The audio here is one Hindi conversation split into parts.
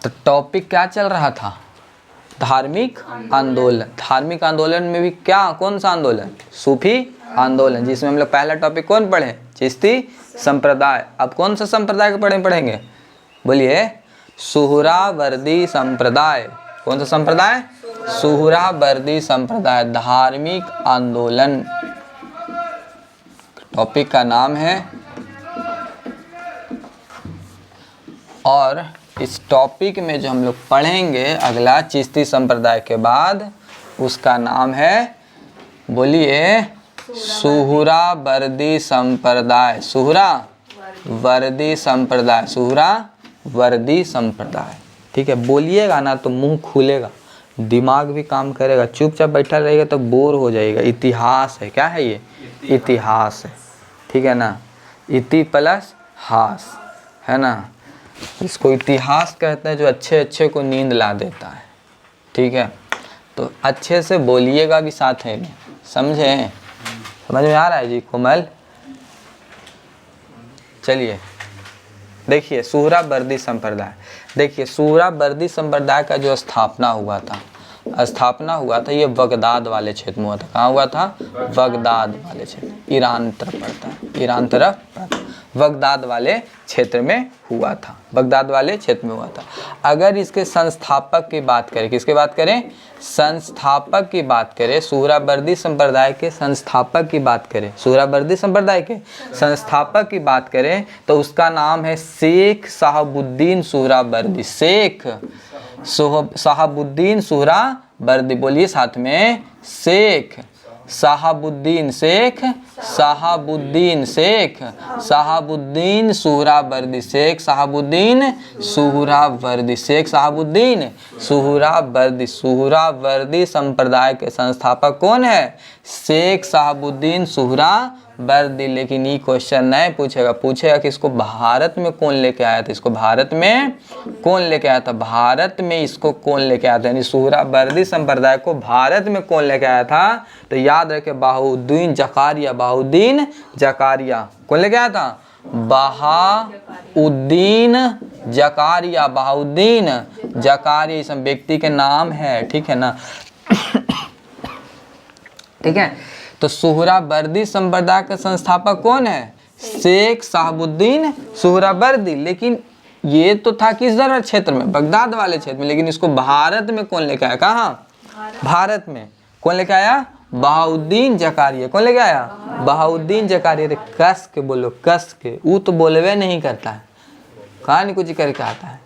तो टॉपिक क्या चल रहा था? धार्मिक आंदोलन। धार्मिक आंदोलन में भी क्या, कौन सा आंदोलन? सूफी आंदोलन, जिसमें हम लोग पहला टॉपिक कौन पढ़े? चिश्ती संप्रदाय। अब कौन सा संप्रदाय को पढ़ेंगे? बोलिए, सुहरावर्दी संप्रदाय। कौन सा संप्रदाय? सुहरावर्दी संप्रदाय, धार्मिक आंदोलन टॉपिक का नाम है। और इस टॉपिक में जो हम लोग पढ़ेंगे अगला चिश्ती संप्रदाय के बाद, उसका नाम है, बोलिए, सुहरावर्दी संप्रदाय। सुहरावर्दी संप्रदाय, सुहरावर्दी संप्रदाय। ठीक है, बोलिएगा ना तो मुंह खुलेगा, दिमाग भी काम करेगा। चुपचाप बैठा रहेगा तो बोर हो जाएगा। इतिहास है, क्या है ये? इतिहास है, ठीक है ना? इति प्लस हास, है ना? इसको इतिहास कहते हैं, जो अच्छे अच्छे को नींद ला देता है। ठीक है, तो अच्छे से बोलिएगा भी साथ में, समझे? समझ में आ रहा है जी कोमल? चलिए देखिए, सुहरावर्दी संप्रदाय। देखिए, सुहरावर्दी संप्रदाय का जो स्थापना हुआ था ये बगदाद वाले क्षेत्र में हुआ था। कहाँ हुआ था? बगदाद वाले क्षेत्र, ईरान तरफ पड़ता है, ईरान तरफ पड़ता है। बगदाद वाले क्षेत्र में हुआ था, बगदाद वाले क्षेत्र में हुआ था। अगर इसके संस्थापक की बात करें, किसकी बात करें? संस्थापक की बात करें, सुहरावर्दी संप्रदाय के संस्थापक की बात करें, सुहरावर्दी संप्रदाय के संस्थापक की बात करें तो उसका नाम है शेख शहाबुद्दीन सुहरावर्दी। शेख शहाबुद्दीन सुहरावर्दी। बोलिए साथ में, शेख शहाबुद्दीन, शेख शहाबुद्दीन, शेख शहाबुद्दीन सुहरावर्दी, शेख शहाबुद्दीन सुहरावर्दी, शेख शहाबुद्दीन सुहरावर्दी। सुहरावर्दी संप्रदाय के संस्थापक कौन है? शेख शहाबुद्दीन सुहरावर्दी। लेकिन ये क्वेश्चन नहीं पूछेगा कि इसको भारत में कौन लेके आया था? इसको भारत में कौन लेके आया था? भारत में इसको कौन लेके आया था? यानी सुहरावर्दी संप्रदाय को भारत में कौन लेके आया था? तो याद रखे, बहाउद्दीन जकारिया। बहाउद्दीन जकारिया कौन लेके आया था? बहाउद्दीन जकारिया। बहाउद्दीन जकारिया इस व्यक्ति के नाम है, ठीक है ना? ठीक है, तो सुहरावर्दी संप्रदाय का संस्थापक कौन है? शेख शहाबुद्दीन सुहरावर्दी। लेकिन ये तो था किस जगह क्षेत्र में? बगदाद वाले क्षेत्र में। लेकिन इसको भारत में कौन लेके आया? कहाँ? भारत में कौन लेके आया? बहाउद्दीन जकारिया। कौन लेके आया? बहाउद्दीन जकारिया। कस के बोलो, कस के। वो तो बोलवे नहीं करता है, कहाँ नहीं कुछ करके आता है,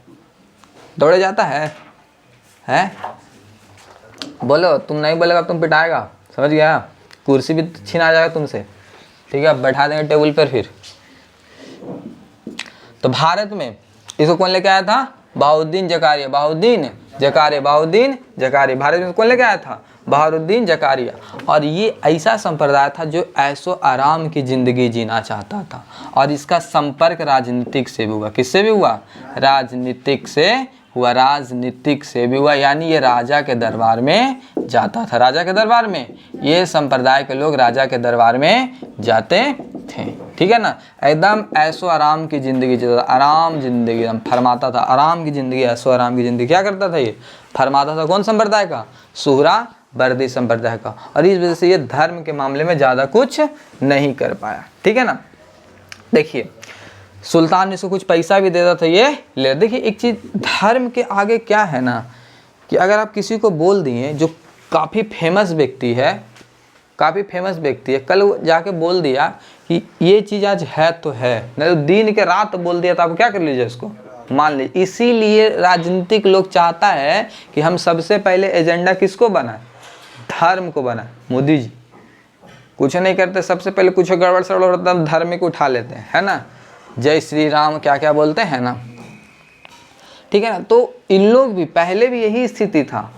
दौड़े जाता है? बोलो, तुम नहीं बोलेगा तुम पिटाएगा, समझ गया? कुर्सी भी छीना जाएगा तुमसे, ठीक है? बैठा देंगे टेबल पर फिर। तो भारत में इसको कौन लेके आया था? बहाउद्दीन जकारिया। बहाउद्दीन जकारिया, बहाउद्दीन जकारिया। भारत में कौन लेके आया था? बहाउद्दीन जकारिया। और ये ऐसा संप्रदाय था जो ऐशो आराम की जिंदगी जीना चाहता था। और इसका संपर्क राजनीतिक से भी हुआ। किससे भी हुआ? राजनीतिक से हुआ, राजनीतिक से भी हुआ। यानी ये राजा के दरबार में जाता था। राजा के दरबार में ये संप्रदाय के लोग राजा के दरबार में जाते थे, ठीक है ना? एकदम ऐशो आराम की जिंदगी जीता था, आराम जिंदगी एकदम फरमाता था। आराम की जिंदगी, ऐशो आराम की जिंदगी क्या करता था? ये फरमाता था। कौन संप्रदाय का? सुहरावर्दी संप्रदाय का। और इस वजह से ये धर्म के मामले में ज़्यादा कुछ नहीं कर पाया, ठीक है ना? देखिए, सुल्तान ने इसको कुछ पैसा भी देता था, ये ले। देखिए एक चीज़, धर्म के आगे क्या है ना, कि अगर आप किसी को बोल दिए जो काफ़ी फेमस व्यक्ति है, कल जाके बोल दिया कि ये चीज़ आज है तो है, नहीं तो दिन के रात बोल दिया तो आप क्या कर लीजिए, इसको मान लीजिए। इसीलिए राजनीतिक लोग चाहता है कि हम सबसे पहले एजेंडा किसको बनाए? धर्म को बनाए। मोदी जी कुछ नहीं करते, सबसे पहले कुछ गड़बड़ सड़बड़ होता है धर्म को उठा लेते हैं, है ना? जय श्री राम क्या क्या बोलते हैं ना, ठीक है ना? तो इन लोग भी पहले भी यही स्थिति था।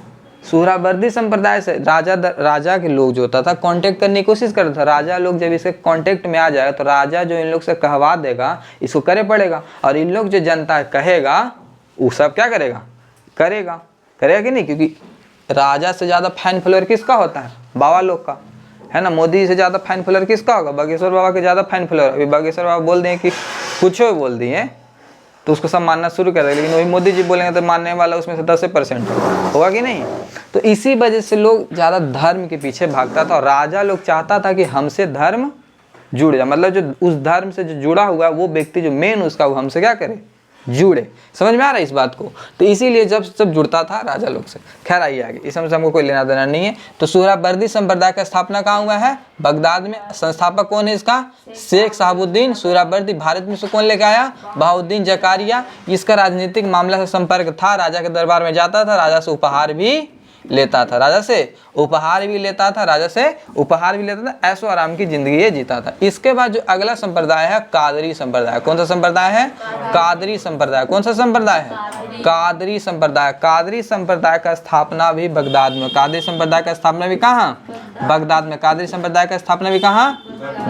सुहरावर्दी संप्रदाय से राजा के लोग जो होता था कांटेक्ट करने की कोशिश करता था। राजा लोग जब इसके कांटेक्ट में आ जाएगा तो राजा जो इन लोग से कहवा देगा इसको करे पड़ेगा। और इन लोग जो जनता कहेगा वो सब क्या करेगा कि नहीं? क्योंकि राजा से ज़्यादा फैन फॉलोअर किसका होता है? बाबा लोग का, है ना? मोदी से ज़्यादा फैन फॉलोअर किसका होगा? बागेश्वर बाबा के ज़्यादा फैन फॉलोअर। अभी बागेश्वर बाबा बोल दिए कि कुछ बोल दिए, तो उसको सब मानना शुरू कर देगा, लेकिन वही मोदी जी बोलेंगे तो मानने वाला उसमें से 10% होगा कि नहीं। तो इसी वजह से लोग ज़्यादा धर्म के पीछे भागता था और राजा लोग चाहता था कि हमसे धर्म जुड़ जाए, मतलब जो उस धर्म से जो जुड़ा हुआ वो व्यक्ति जो मेन उसका वो हमसे क्या करे, जुड़े। समझ में आ रहा है इस बात को। तो इसीलिए जब जुड़ता था राजा लोग से। खैर आइए आगे, इस समय से हमको कोई लेना देना नहीं है। तो सुहरावर्दी संप्रदाय का स्थापना कहाँ हुआ है, बगदाद में। संस्थापक कौन है इसका, शेख शहाबुद्दीन सुहरावर्दी। भारत में से कौन लेकर आया, बहाउद्दीन जकारिया। इसका राजनीतिक मामला से संपर्क था, राजा के दरबार में जाता था, राजा से उपहार भी लेता था, राजा से उपहार भी लेता था, राजा से उपहार भी लेता था, ऐशो आराम की जिंदगी ये जीता था। इसके बाद जो अगला संप्रदाय है कादरी संप्रदाय। कौन सा संप्रदाय है, कादरी संप्रदाय। कौन सा संप्रदाय है, कादरी संप्रदाय। कादरी संप्रदाय का स्थापना भी बगदाद में। कादरी संप्रदाय का स्थापना भी कहाँ, बगदाद में। कादरी संप्रदाय का स्थापना भी कहाँ,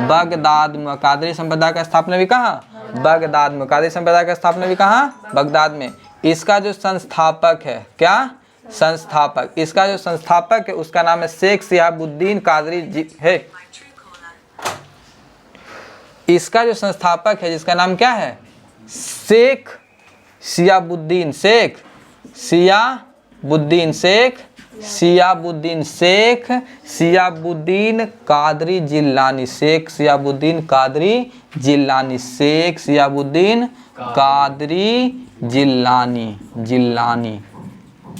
बगदाद में। कादरी संप्रदाय का स्थापना भी कहाँ, बगदाद में। कादरी संप्रदाय का स्थापना भी कहाँ, बगदाद में। इसका जो संस्थापक है, क्या संस्थापक, इसका जो संस्थापक है उसका नाम है शेख शिहाबुद्दीन कादरी जी है। इसका जो संस्थापक है जिसका नाम क्या है, शेख शिहाबुद्दीन, शेख शिहाबुद्दीन, शेख शिहाबुद्दीन, शेख शिहाबुद्दीन कादरी जिलानी, शेख शिहाबुद्दीन कादरी जिलानी, शेख शिहाबुद्दीन कादरी जिलानी, जिलानी,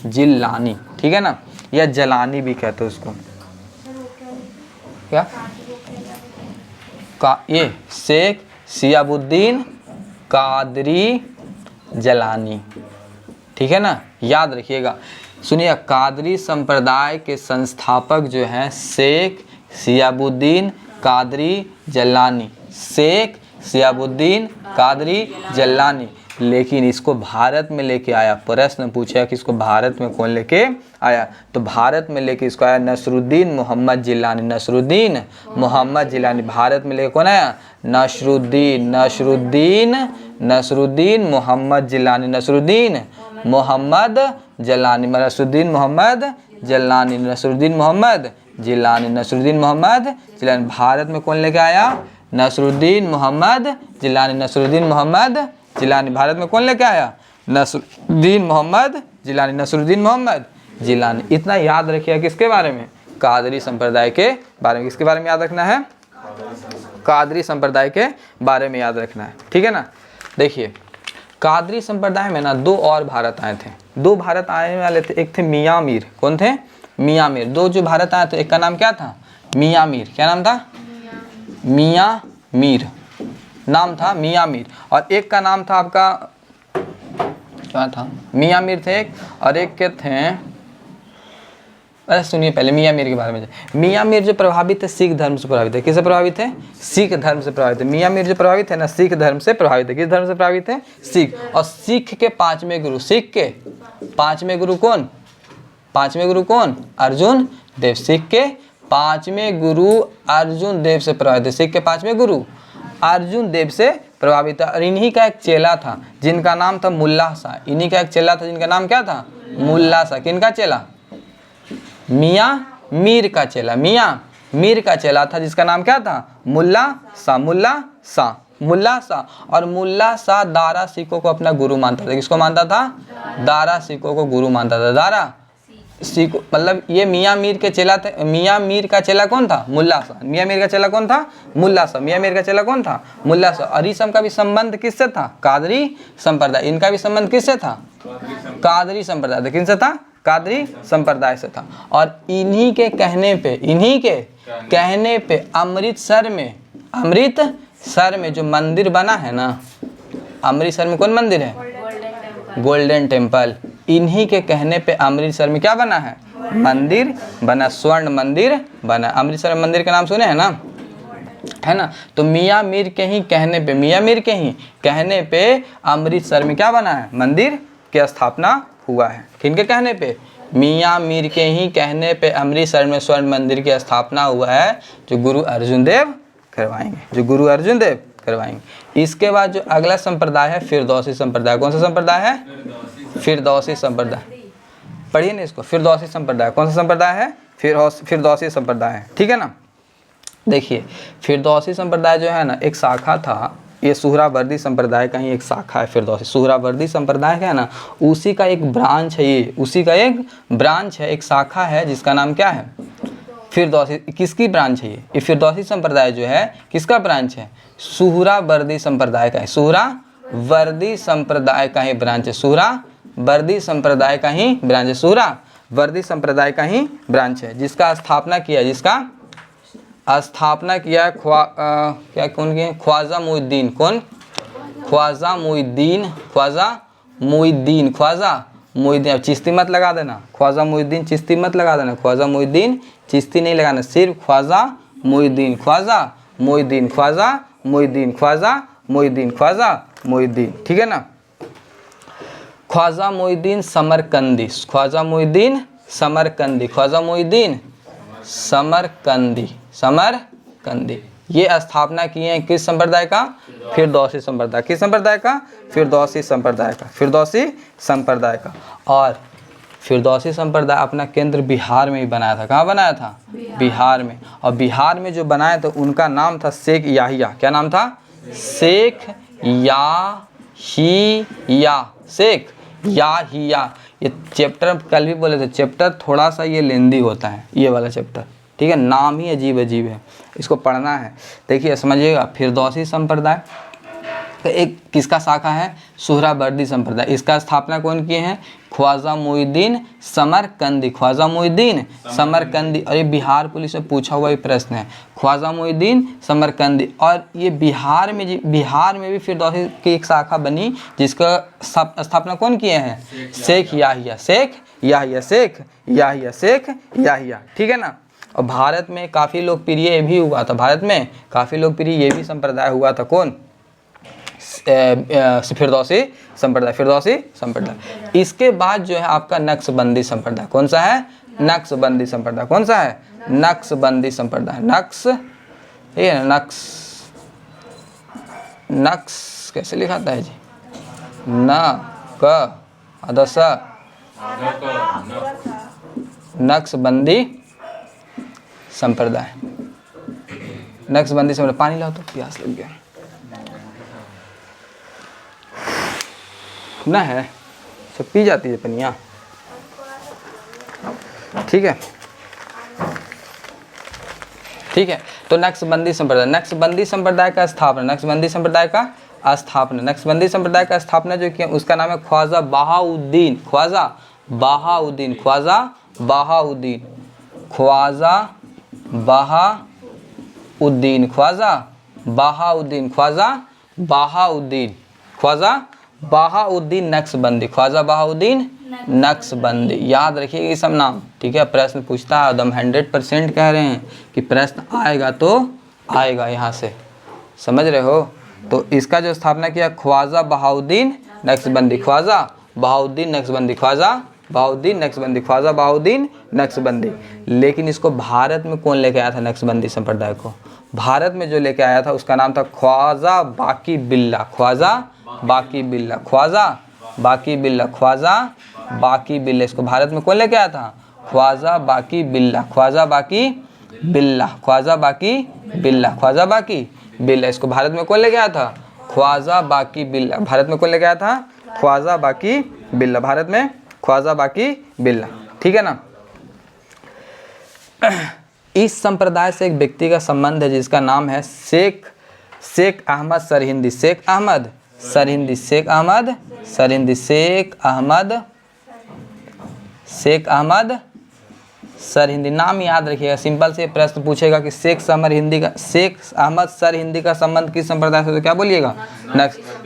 जिलानी, ठीक है ना, या जलानी भी कहते हैं उसको। क्या का, ये शेख शिहाबुद्दीन कादरी जलानी, ठीक है ना, याद रखिएगा। सुनिए, कादरी संप्रदाय के संस्थापक जो हैं शेख शिहाबुद्दीन कादरी जलानी, शेख शिहाबुद्दीन कादरी जलानी। लेकिन इसको भारत में लेके आया, प्रश्न पूछा कि इसको भारत में कौन लेके आया, तो भारत में लेके इसको आया नसरुद्दीन मोहम्मद जिलानी, नसरुद्दीन मोहम्मद जिलानी। भारत में लेके कौन आया, नसरुद्दीन, नसरुद्दीन, नसरुद्दीन मोहम्मद जिलानी, नसरुद्दीन मोहम्मद जिलानी, नसरुद्दीन मोहम्मद जिलानी, नसरुद्दीन मोहम्मद जिलानी, नसरुद्दीन मोहम्मद जिलानी। भारत में कौन लेके आया, नसरुद्दीन मोहम्मद जिलानी, नसरुद्दीन मोहम्मद जिलानी। भारत में कौन लेके आया, नसरुद्दीन मोहम्मद जिलानी, नसरुद्दीन मोहम्मद जिलानी। इतना याद रखिए किसके बारे में, कादरी संप्रदाय के बारे में। किसके बारे में याद रखना है, कादरी संप्रदाय के बारे में याद रखना है, ठीक है ना। देखिए, कादरी संप्रदाय में ना दो और भारत आए थे, दो भारत आने वाले थे। एक थे मियाँ मीर। कौन थे, मियाँ मीर। दो जो भारत आए थे, एक का नाम क्या था, मियाँ मीर। क्या नाम था, मियाँ मीर नाम था, मियाँ मीर। और एक का नाम था आपका क्या था, मियाँ मीर थे एक, और एक के थे, अरे सुनिए पहले मियाँ मीर के बारे में। मियाँ मीर जो प्रभावित थे सिख धर्म से प्रभावित है। किससे प्रभावित है, सिख धर्म से प्रभावित है। मियाँ मीर जो प्रभावित है ना, सिख धर्म से प्रभावित है। किस धर्म से प्रभावित है, सिख। और सिख के पांचवें गुरु, सिख के पांचवें गुरु कौन, पांचवें गुरु कौन, अर्जुन देव। सिख के पांचवें गुरु अर्जुन देव से प्रभावित है। सिख के पांचवें गुरु अर्जुन देव से प्रभावित है। और इन्हीं का एक चेला था जिनका नाम था मुल्ला शाह। इन्हीं का एक चेला था जिनका नाम क्या था, मुल्ला शाह। किनका चेला, मियाँ मीर का चेला। मियाँ मीर का चेला था जिसका नाम क्या था, मुल्ला शाह, मुल्ला शाह, मुल्ला शाह। और मुल्ला शाह दारा सिखों को अपना गुरु मानता था। किसको मानता था, दारा सिखों को गुरु मानता था। दारा सिख मतलब ये मियाँ मीर के चेला थे। मियाँ मीर का चेला कौन था, मुल्ला शाह। मियाँ मीर का चेला कौन था, मुल्ला शाह। मियाँ मीर का चेला कौन था, मुल्ला शाह। और इस का भी संबंध किससे था, कादरी संप्रदाय। इनका भी संबंध किससे था, कादरी संप्रदाय। किनसे था, कादरी संप्रदाय से था। और इन्हीं के कहने पे, इन्हीं के कहने पे अमृतसर में जो मंदिर बना है ना, अमृतसर में कौन मंदिर है, गोल्डन टेम्पल। इन्हीं के कहने पे अमृतसर में क्या बना है, मंदिर बना, स्वर्ण मंदिर बना। अमृतसर में मंदिर का नाम सुने हैं ना, है ना। तो मियाँ मीर के ही कहने पे, मियाँ मीर के ही कहने पे अमृतसर में क्या बना है, मंदिर की स्थापना हुआ है। किनके कहने पे, मियाँ मीर के ही कहने पे अमृतसर में स्वर्ण मंदिर की स्थापना हुआ है, जो गुरु अर्जुन देव करवाएंगे, जो गुरु अर्जुन देव करवाएंगे। इसके बाद जो अगला संप्रदाय है फिरदौसी संप्रदाय। कौन सा संप्रदाय है, फिरदौसी संप्रदाय। पढ़िए ना इसको, फिरदौसी संप्रदाय। कौन सा संप्रदाय है, फिरदौसी संप्रदाय है, ठीक है ना। देखिए फिरदौसी संप्रदाय जो है ना, एक शाखा था ये सुहरावर्दी संप्रदाय का ही एक शाखा है फिरदौसी। सुहरावर्दी संप्रदाय का है ना, उसी का एक ब्रांच है ये, उसी का एक ब्रांच है, एक शाखा है जिसका नाम क्या है? फिरदौसी। किसकी ब्रांच है ये फिरदौसी संप्रदाय जो है किसका ब्रांच है? सुहरावर्दी संप्रदाय का है। सुहरावर्दी संप्रदाय का ही ब्रांच है। सुहरावर्दी संप्रदाय का ही ब्रांच है। सुहरावर्दी संप्रदाय का ही ब्रांच है, जिसका स्थापना किया, जिसका स्थापना किया क्या कौन किया? ख्वाजा मुइनुद्दीन। कौन? ख्वाजा मुइनुद्दीन। ख्वाजा मुइनुद्दीन। ख्वाजा मुइनुद्दीन। अब चिश्ती मत लगा देना, ख्वाजा मुइनुद्दीन चिश्ती मत लगा देना, ख्वाजा मुइनुद्दीन चिश्ती नहीं लगाना, सिर्फ ख्वाजा मुइनुद्दीन। ख्वाजा मुइनुद्दीन। ख्वाजा मुइनुद्दीन। ख्वाजा मुइनुद्दीन। ख्वाजा मुइनुद्दीन। ठीक है ना? ख्वाजा मुइनुद्दीन समरकंदी। ख्वाजा मुइनुद्दीन समरकंदी। ख्वाजा मुइनुद्दीन समरकंदी। समरकंदी ये स्थापना किए हैं किस संप्रदाय का? फिरदौसी संप्रदाय। किस संप्रदाय का? फिरदौसी संप्रदाय का। फिरदौसी संप्रदाय का। और फिरदौसी संप्रदाय अपना केंद्र बिहार में ही बनाया था। कहाँ बनाया था? बिहार में। और बिहार में जो बनाया था उनका नाम था शेख याहिया। क्या नाम था? शेख याहिया। शेख याहिया। ये चैप्टर कल भी बोले थे, चैप्टर थोड़ा सा ये लेंदी होता है, ये वाला चैप्टर। ठीक है, नाम ही अजीब अजीब है, इसको पढ़ना है। देखिए समझिएगा, फिरदौसी संप्रदाय एक किसका शाखा है? सुहरावर्दी संप्रदाय। इसका स्थापना कौन किए हैं? ख्वाजा मुइनुद्दीन समरकंदी। ख्वाजा मुइनुद्दीन समरकंदी। और ये बिहार पुलिस में पूछा हुआ ही प्रश्न है, ख्वाजा मुइनुद्दीन समरकंदी। और ये बिहार में भी फिरदौसी की एक शाखा बनी, जिसका स्थापना कौन किए हैं? शेख याहिया। शेख याहिया। शेख याहिया। शेख याहिया। ठीक है ना? और भारत में काफ़ी लोकप्रिय भी हुआ था, भारत में काफ़ी लोकप्रिय ये भी संप्रदाय हुआ था। कौन? फिरदौसी संप्रदाय। फिरदौसी संप्रदाय। इसके बाद जो है आपका नक्शबंदी संप्रदाय। कौन सा है? नक्शबंदी संप्रदाय। कौन सा है? नक्शबंदी संप्रदाय। ये नक्श कैसे लिखाता है जी? न क अदस नक्शबंदी संप्रदाय। नक्शबंदी संप्रदाय। पानी लाओ तो, प्यास लग गया ना है, सब पी जाती है पनिया। ठीक है, ठीक है। तो नक्शबंदी संप्रदाय। नक्शबंदी संप्रदाय का स्थापना, नक्शबंदी संप्रदाय का स्थापना, नक्शबंदी संप्रदाय का स्थापना जो किया उसका नाम है ख्वाजा बहाउद्दीन। ख्वाजा बहाउद्दीन। ख्वाजा बहाउद्दीन। ख्वाजा बहाउद्दीन। ख्वाजा बहाउद्दीन। ख्वाजा बहाउद्दीन। ख्वाजा बहाउद्दीन नक्शबंदी। ख्वाजा बहाउद्दीन नक्शबंदी। याद रखिए ये सब नाम। ठीक है, प्रश्न पूछता है, एकदम 100% कह रहे हैं कि प्रश्न आएगा तो आएगा यहाँ से, समझ रहे हो? तो इसका जो स्थापना किया ख्वाजा बहाउद्दीन नक्शबंदी। ख्वाजा बहाउद्दीन नक्शबंदी। ख्वाजा बहाउद्दीन नक्शबंदी। ख्वाजा बहाउद्दीन नक्शबंदी। लेकिन इसको भारत में कौन लेके आया था? नक्शबंदी संप्रदाय को भारत में जो लेके आया था उसका नाम था ख्वाजा बाकी बिल्ला। ख्वाजा बाकी बिल्ला। ख्वाजा बाकी बिल्ला। ख्वाजा बाकी बिल्ला। इसको भारत में कौन लेके आया था? ख्वाजा बाकी बिल्ला। ख्वाजा बाकी बिल्ला। ख्वाजा बाकी बिल्ला। ख्वाजा बाकी बिल्ला। इसको भारत में कौन लेके आया था? ख्वाजा बाकी बिल्ला। भारत में कौन लेके आया था? ख्वाजा बाकी बिल्ला। भारत में ख्वाजा बाकी बिल्ला। ठीक है ना? इस संप्रदाय से एक व्यक्ति का संबंध है जिसका नाम है शेख अहमद सरहिंदी। शेख अहमद सरहिंदी। शेख अहमद सरहिंदी। शेख अहमद सरहिंदी। नाम याद रखिएगा, सिंपल से प्रश्न पूछेगा कि शेख अहमद सरहिंदी का संबंध किस संप्रदाय से? तो क्या बोलिएगा?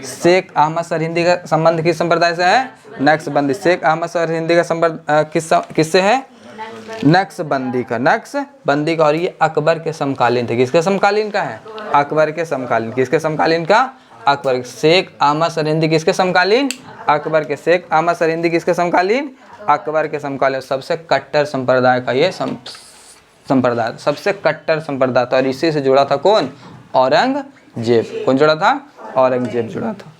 शेख अहमद सरहिंदी का संबंध किस संप्रदाय से है? नक्शबंदी। शेख अहमद सरहिंदी का संबंध किससे है? नक्शबंदी का। नक्शबंदी का। और ये अकबर के समकालीन थे। किसके समकालीन का है? अकबर के समकालीन। किसके समकालीन का? अकबर। शेख अहमद सरहिंदी किसके समकालीन? अकबर के। शेख अहमद सरहिंदी किसके समकालीन? अकबर के समकालीन। सबसे कट्टर संप्रदाय का ये संप्रदाय, सबसे कट्टर संप्रदाय था। और इसी से जुड़ा था कौन? औरंगजेब। कौन जुड़ा था? औरंगजेब जुड़ा था।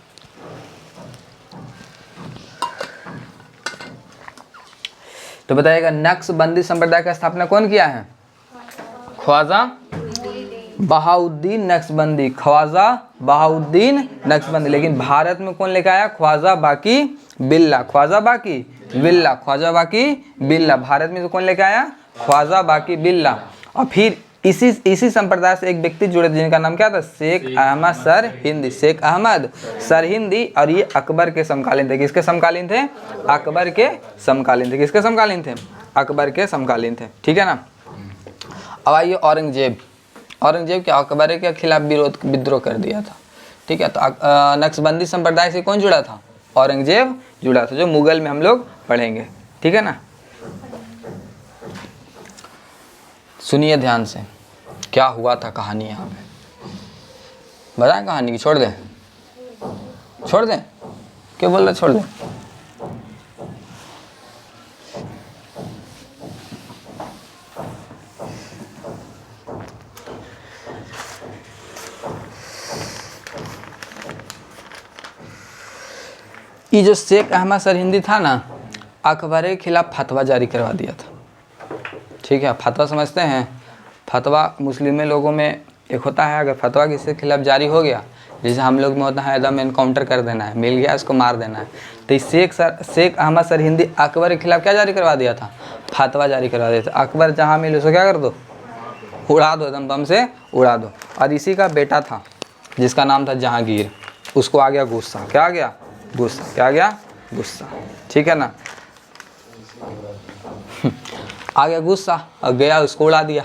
तो बताइएगा नक्शबंदी संप्रदाय का स्थापना कौन किया है? ख्वाजा बहाउद्दीन नक्शबंदी, ख्वाजा बहाउद्दीन नक्शबंदी। लेकिन भारत में कौन लेके आया? ख्वाजा बाकी बिल्ला, ख्वाजा बाकी बिल्ला, ख्वाजा बाकी बिल्ला। भारत में तो कौन लेके आया? ख्वाजा बाकी बिल्ला। और फिर इसी संप्रदाय से एक व्यक्ति जुड़े जिनका नाम क्या था? शेख अहमद सरहिंदी, शेख अहमद सरहिंदी। और ये अकबर के समकालीन थे। किसके समकालीन थे? अकबर के समकालीन थे। किसके समकालीन थे? अकबर के समकालीन थे। ठीक है ना। अब आइए औरंगजेब। औरंगजेब क्या अकबर के खिलाफ विद्रोह कर दिया था। ठीक है। तो नक्शबंदी संप्रदाय से कौन जुड़ा था? औरंगजेब जुड़ा था, जो मुगल में हम लोग पढ़ेंगे। ठीक है ना। सुनिए ध्यान से, क्या हुआ था कहानी यहाँ पे। बताएं कहानी की? छोड़ दें? छोड़ दें? क्यों बोल रहे छोड़ दें? ये जो शेख अहमद सरहिंदी था ना, अकबर के खिलाफ फतवा जारी करवा दिया था। ठीक है। फतवा समझते हैं? फतवा मुस्लिम लोगों में एक होता है, अगर फतवा किसी के खिलाफ जारी हो गया, जैसे हम लोग में होता है एकदम एनकाउंटर कर देना है, मिल गया इसको मार देना है। तो इस शेख अहमद सरहिंदी अकबर के खिलाफ क्या जारी करवा दिया था? फतवा जारी करवा दिया था। अकबर जहाँ मिले उसको क्या कर दो? उड़ा दो, एकदम बम से उड़ा दो। और इसी का बेटा था जिसका नाम था जहांगीर, उसको आ गया गुस्सा। क्या आ गया? गुस्सा। क्या आ गया? गुस्सा। ठीक है ना। आ गया गुस्सा और गया उसको उड़ा दिया,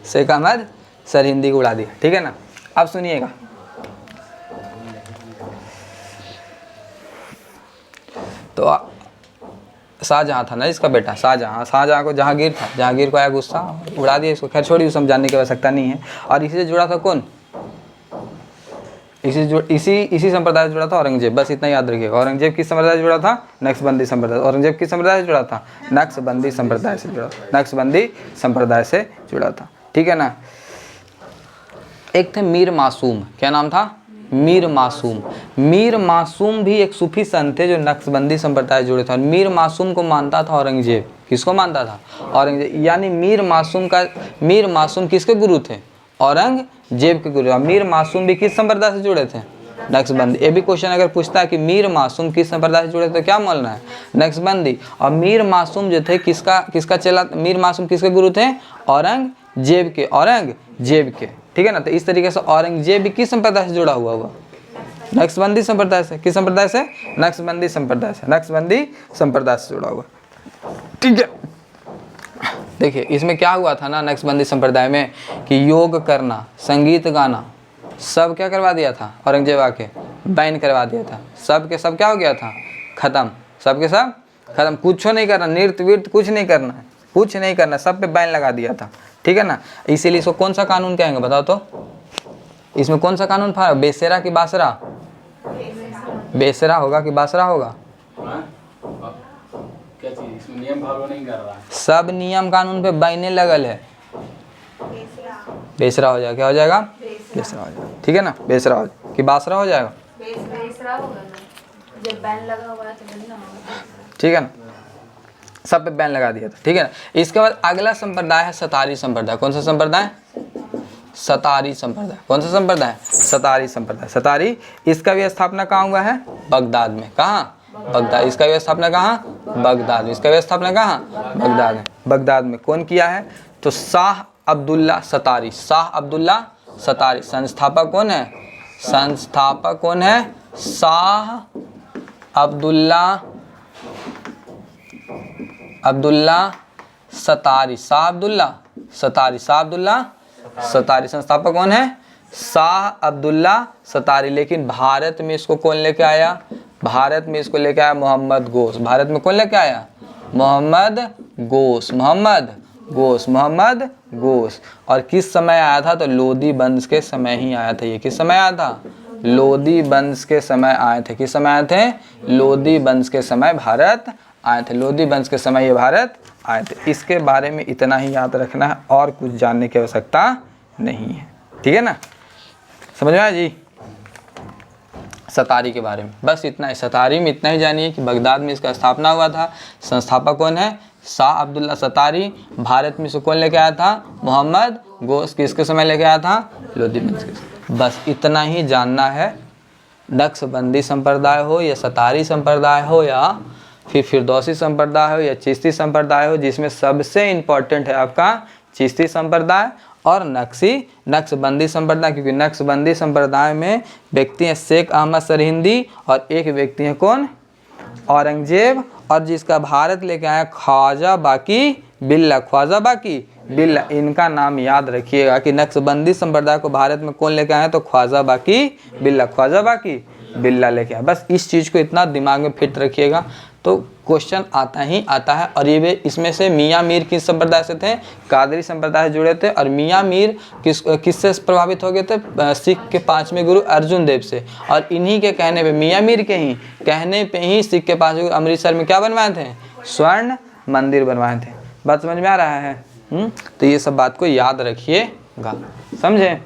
शेख अहमद सरहिंदी को उड़ा दिया। ठीक है ना। अब सुनिएगा, तो शाहजहां था ना इसका बेटा, शाहजहां को जहांगीर था, जहांगीर को आया गुस्सा, उड़ा दिया इसको। खैर छोड़िए, समझाने की आवश्यकता नहीं है। और इसी से जुड़ा था कौन? इसी संप्रदाय से जुड़ा था औरंगजेब। बस इतना याद रखिएगा। औरंगजेब किस संप्रदाय से जुड़ा था? नक्शबंदी संप्रदाय। औरंगजेब किस संप्रदाय से जुड़ा था? नक्शबंदी संप्रदाय से जुड़ा था। नक्शबंदी संप्रदाय से जुड़ा था। ठीक है ना। एक थे मीर मासूम। क्या नाम था? मीर मासूम। मीर मासूम भी एक सूफी संत थे जो नक्शबंदी संप्रदाय से जुड़े थे। और मीर मासूम को मानता था औरंगजेब। किसको मानता था? औरंगजेब। यानी मीर मासूम किसके गुरु थे? औरंगजेब के गुरु। मीर मासूम भी किस संप्रदाय से जुड़े थे? नक्शबंदी। ये भी क्वेश्चन अगर पूछता है कि मीर मासूम किस संप्रदाय से जुड़े थे, तो क्या बोलना है? नक्शबंदी। और मीर मासूम जो थे किसका चेला? मीर मासूम किसके गुरु थे? औरंगजेब के। औरंगजेब के। ठीक है ना। तो इस तरीके से औरंगजेब भी किस संप्रदाय से जुड़ा हुआ? नक्शबंदी संप्रदाय से। किस संप्रदाय से? नक्शबंदी संप्रदाय से। नक्शबंदी संप्रदाय से जुड़ा हुआ। ठीक है। देखिए इसमें क्या हुआ था ना, नक्शबंदी संप्रदाय में, कि योग करना, संगीत गाना, सब क्या करवा दिया था? औरंगजेब आके बैन करवा दिया था। सब के सब क्या हो गया था? खत्म। सब के सब खत्म। कुछ नहीं करना, नृत्य वीर्त कुछ नहीं करना है, कुछ नहीं करना, सब पे बैन लगा दिया था। ठीक है ना। इसीलिए इसको कौन सा कानून कहेंगे बताओ तो? इसमें कौन सा कानून था? बेसेरा की बासरा? बेसेरा होगा कि बासरा होगा? क्या चीज? इसमें नियम फॉलो नहीं कर रहा है। सब नियम कानून पे बैने लगल है। बेसरा हो जाएगा। क्या हो जाएगा? बेसरा हो जाएगा। ठीक है ना। बेसरा हो जाएगा कि बासरा हो जाएगा? बेसरा होगा ना, जब बैन लगा हुआ है तो नहीं होगा। ठीक है ना। सब पे बैन लगा दिया था। ठीक है ना। इसके बाद अगला संप्रदाय है सतारी संप्रदाय। कौन सा संप्रदाय? सतारी संप्रदाय। कौन सा संप्रदाय? सतारी संप्रदाय। सतारी, इसका भी स्थापना कहाँ हुआ है? बगदाद में। कहाँ? बगदाद। इसका भी स्थापना कहाँ? बगदाद में। इसका भी स्थापना कहाँ? बगदाद में। बगदाद में कौन किया है? तो शाह अब्दुल्ला सतारी। शाह अब्दुल्ला सतारी। संस्थापक कौन है? संस्थापक कौन है? शाह अब्दुल्ला सतारी। शाह अब्दुल्ला सतारी। शाह अब्दुल्ला सतारी। संस्थापक कौन है? शाह अब्दुल्ला सतारी। लेकिन भारत में इसको कौन लेके आया? भारत में इसको लेके आया मोहम्मद गोश। भारत में कौन लेके आया? मोहम्मद गोश। मोहम्मद गोश। और किस समय आया था? तो लोदी वंश के समय ही आया था। ये किस समय आया था? लोदी वंश के समय आए थे। किस समय आए थे? लोदी वंश के समय भारत आए थे। लोदी वंश के समय ये भारत आए थे। इसके बारे में इतना ही याद रखना है, और कुछ जानने की आवश्यकता नहीं है। ठीक है ना। समझ में आया जी? सतारी के बारे में, बस इतना ही। सतारी में इतना ही जानिए कि बगदाद में इसका स्थापना हुआ था। संस्थापक कौन है? शाह अब्दुल्ला सतारी। भारत में इसको कौन लेके आया था? मोहम्मद गोश। किसके समय लेके आया था? लोधी वंश के। बस इतना ही जानना है। नक्शबंदी संप्रदाय हो या सतारी संप्रदाय हो या फिर फिरदौसी संप्रदाय हो या चिश्ती संप्रदाय हो, जिसमें सबसे इम्पोर्टेंट है आपका चिश्ती संप्रदाय और नक्शबंदी संप्रदाय, क्योंकि नक्शबंदी संप्रदाय में व्यक्ति हैं शेख अहमद सरहिंदी और एक व्यक्ति हैं कौन? औरंगजेब। और जिसका भारत लेके आया ख्वाजा बाकी बिल्ला। ख्वाजा बाकी बिल्ला, इनका नाम याद रखिएगा कि नक्शबंदी संप्रदाय को भारत में कौन लेके आया? तो ख्वाजा बाकी बिल्ला। ख्वाजा बाकी बिल्ला लेके आया। बस इस चीज़ को इतना दिमाग में फिट रखिएगा तो क्वेश्चन आता ही आता है। और ये इसमें से मियाँ मीर किस संप्रदाय से थे? कादरी संप्रदाय से जुड़े थे। और मियाँ मीर किससे प्रभावित हो गए थे? सिख के 5वें गुरु अर्जुन देव से। और इन्हीं के कहने पे, मियाँ मीर के ही कहने पे ही सिख के 5वें गुरु अमृतसर में क्या बनवाए थे? स्वर्ण मंदिर बनवाए थे। बात समझ में आ रहा है? तो ये सब बात को याद रखिएगा, समझे?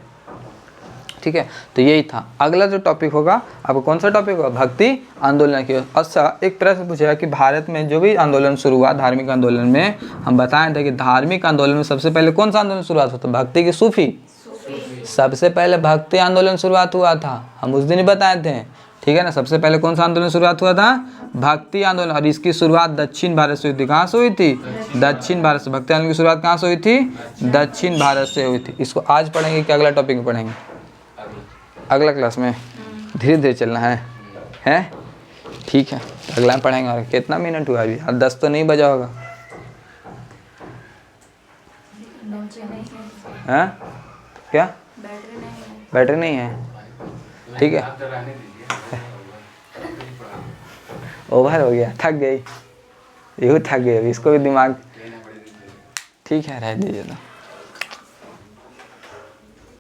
ठीक है, तो यही था। अगला जो टॉपिक होगा आपको कौन सा टॉपिक होगा? भक्ति आंदोलन की। अच्छा, एक प्रश्न पूछेगा कि भारत में जो भी आंदोलन शुरू हुआ धार्मिक आंदोलन में, हम बताए थे कि धार्मिक आंदोलन में सबसे पहले कौन सा आंदोलन शुरुआत होता? भक्ति की सूफी। सबसे पहले भक्ति आंदोलन शुरुआत हुआ था, हम उस दिन ही बताए थे। ठीक है ना, सबसे पहले कौन सा आंदोलन शुरुआत हुआ था? भक्ति आंदोलन। और इसकी शुरुआत दक्षिण भारत से हुई थी। कहाँ से हुई थी? दक्षिण भारत से। भक्ति आंदोलन की शुरुआत कहाँ से हुई थी? दक्षिण भारत से हुई थी। इसको आज पढ़ेंगे कि अगला टॉपिक में पढ़ेंगे? अगला क्लास में। धीरे धीरे चलना है? ठीक है, अगला में पढ़ेंगे। और कितना मिनट हुआ अभी? 10 तो नहीं बजा होगा? हैं? क्या बैटरी नहीं है? ठीक है, ओवर हो गया, थक गई, यूँ थक गई। इसको भी दिमाग, ठीक है, रह दीजिए तो।